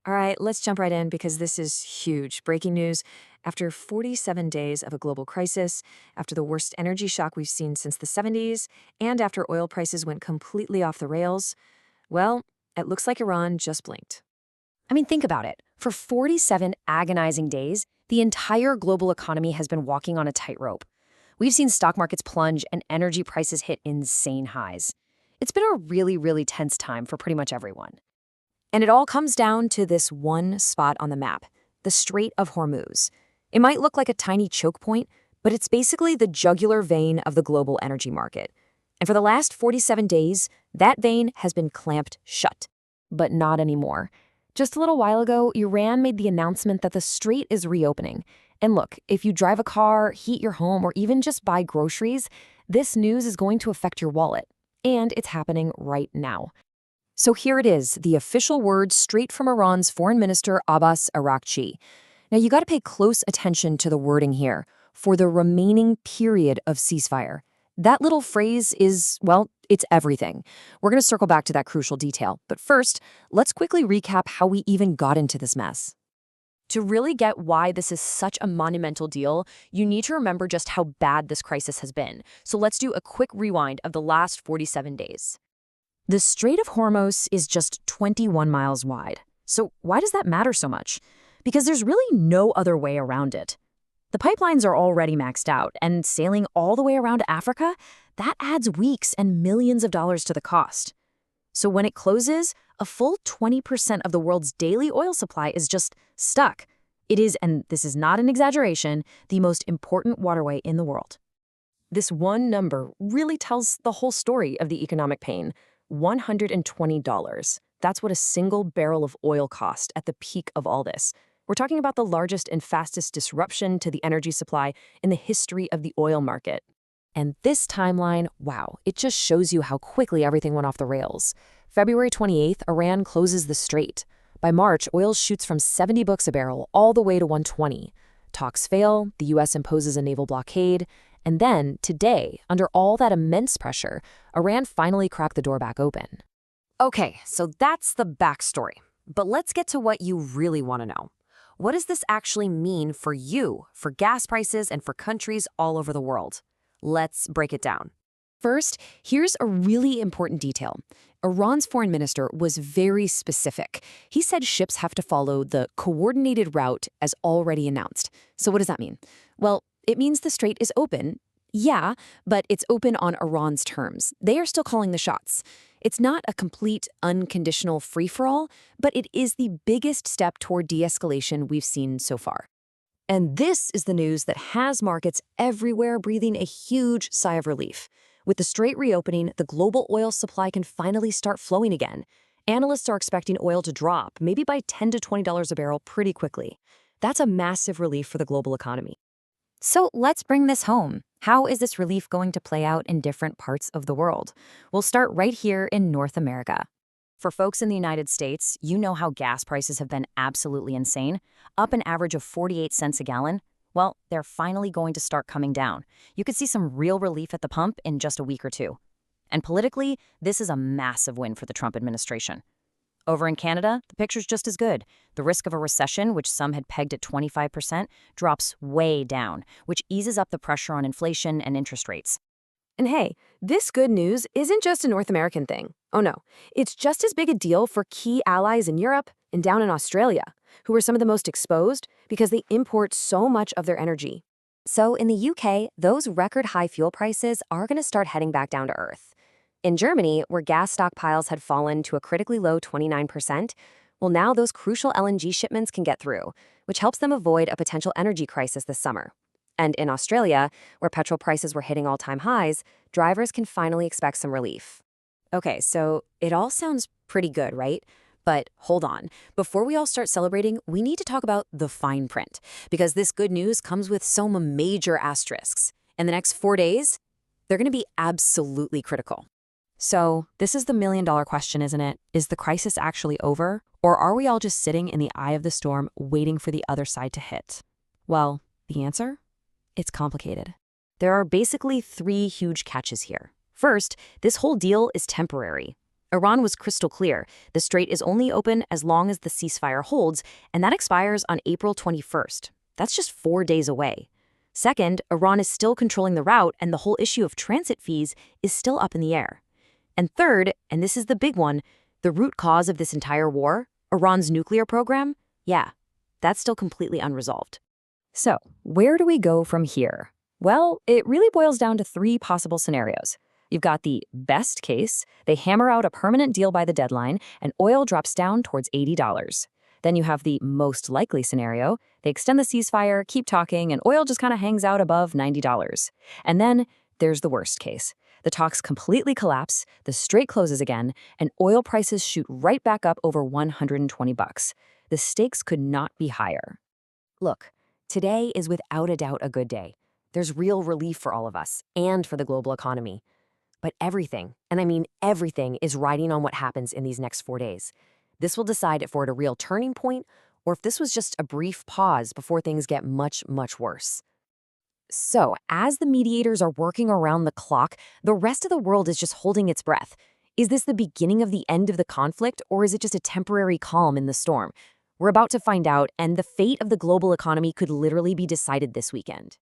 All right, let's jump right in because this is huge. Breaking news. After 47 days of a global crisis, after the worst energy shock we've seen since the 70s, and after oil prices went completely off the rails, well, it looks like Iran just blinked. I mean, think about it. For 47 agonizing days, the entire global economy has been walking on a tightrope. We've seen stock markets plunge and energy prices hit insane highs. It's been a really, really tense time for pretty much everyone. And it all comes down to this one spot on the map, the Strait of Hormuz. It might look like a tiny choke point, but it's basically the jugular vein of the global energy market. And for the last 47 days, that vein has been clamped shut. But not anymore. Just a little while ago, Iran made the announcement that the strait is reopening. And look, if you drive a car, heat your home, or even just buy groceries, this news is going to affect your wallet. And it's happening right now. So here it is, the official word straight from Iran's Foreign Minister Abbas Araghchi. Now you got to pay close attention to the wording here, for the remaining period of ceasefire. That little phrase is, well, it's everything. We're going to circle back to that crucial detail. But first, let's quickly recap how we even got into this mess. To really get why this is such a monumental deal, you need to remember just how bad this crisis has been. So let's do a quick rewind of the last 47 days. The Strait of Hormuz is just 21 miles wide. So why does that matter so much? Because there's really no other way around it. The pipelines are already maxed out, and sailing all the way around Africa, that adds weeks and millions of dollars to the cost. So when it closes, a full 20% of the world's daily oil supply is just stuck. It is, and this is not an exaggeration, the most important waterway in the world. This one number really tells the whole story of the economic pain. $120. That's what a single barrel of oil cost at the peak of all this. We're talking about the largest and fastest disruption to the energy supply in the history of the oil market. And this timeline, wow, it just shows you how quickly everything went off the rails. February 28th, Iran closes the strait. By March, oil shoots from $70 a barrel all the way to $120. Talks fail, the U.S. imposes a naval blockade, and then, today, under all that immense pressure, Iran finally cracked the door back open. Okay, so that's the backstory. But let's get to what you really want to know. What does this actually mean for you, for gas prices, and for countries all over the world? Let's break it down. First, here's a really important detail. Iran's foreign minister was very specific. He said ships have to follow the coordinated route as already announced. So what does that mean? Well, it means the strait is open. Yeah, but it's open on Iran's terms. They are still calling the shots. It's not a complete, unconditional free-for-all, but it is the biggest step toward de-escalation we've seen so far. And this is the news that has markets everywhere breathing a huge sigh of relief. With the strait reopening, the global oil supply can finally start flowing again. Analysts are expecting oil to drop, maybe by $10 to $20 a barrel pretty quickly. That's a massive relief for the global economy. So let's bring this home. How is this relief going to play out in different parts of the world? We'll start right here in North America. For folks in the United States, you know how gas prices have been absolutely insane, up an average of 48 cents a gallon. Well, they're finally going to start coming down. You could see some real relief at the pump in just a week or two. And politically, this is a massive win for the Trump administration. Over in Canada, the picture's just as good. The risk of a recession, which some had pegged at 25%, drops way down, which eases up the pressure on inflation and interest rates. And hey, this good news isn't just a North American thing. Oh no, it's just as big a deal for key allies in Europe and down in Australia, who are some of the most exposed because they import so much of their energy. So in the UK, those record high fuel prices are going to start heading back down to earth. In Germany, where gas stockpiles had fallen to a critically low 29%, well, now those crucial LNG shipments can get through, which helps them avoid a potential energy crisis this summer. And in Australia, where petrol prices were hitting all-time highs, drivers can finally expect some relief. Okay, so it all sounds pretty good, right? But hold on. Before we all start celebrating, we need to talk about the fine print, because this good news comes with some major asterisks. And the next 4 days, they're going to be absolutely critical. So this is the million-dollar question, isn't it? Is the crisis actually over? Or are we all just sitting in the eye of the storm waiting for the other side to hit? Well, the answer? It's complicated. There are basically 3 huge catches here. First, this whole deal is temporary. Iran was crystal clear. The strait is only open as long as the ceasefire holds, and that expires on April 21st. That's just 4 days away. Second, Iran is still controlling the route, and the whole issue of transit fees is still up in the air. And third, and this is the big one, the root cause of this entire war, Iran's nuclear program, yeah, that's still completely unresolved. So, where do we go from here? Well, it really boils down to 3 possible scenarios. You've got the best case, they hammer out a permanent deal by the deadline, and oil drops down towards $80. Then you have the most likely scenario, they extend the ceasefire, keep talking, and oil just kind of hangs out above $90. And then there's the worst case. The talks completely collapse, the strait closes again, and oil prices shoot right back up over $120. The stakes could not be higher. Look, today is without a doubt a good day. There's real relief for all of us and for the global economy. But everything, and I mean everything, is riding on what happens in these next 4 days. This will decide if we're at a real turning point or if this was just a brief pause before things get much, much worse. So, as the mediators are working around the clock, the rest of the world is just holding its breath. Is this the beginning of the end of the conflict, or is it just a temporary calm in the storm? We're about to find out, and the fate of the global economy could literally be decided this weekend.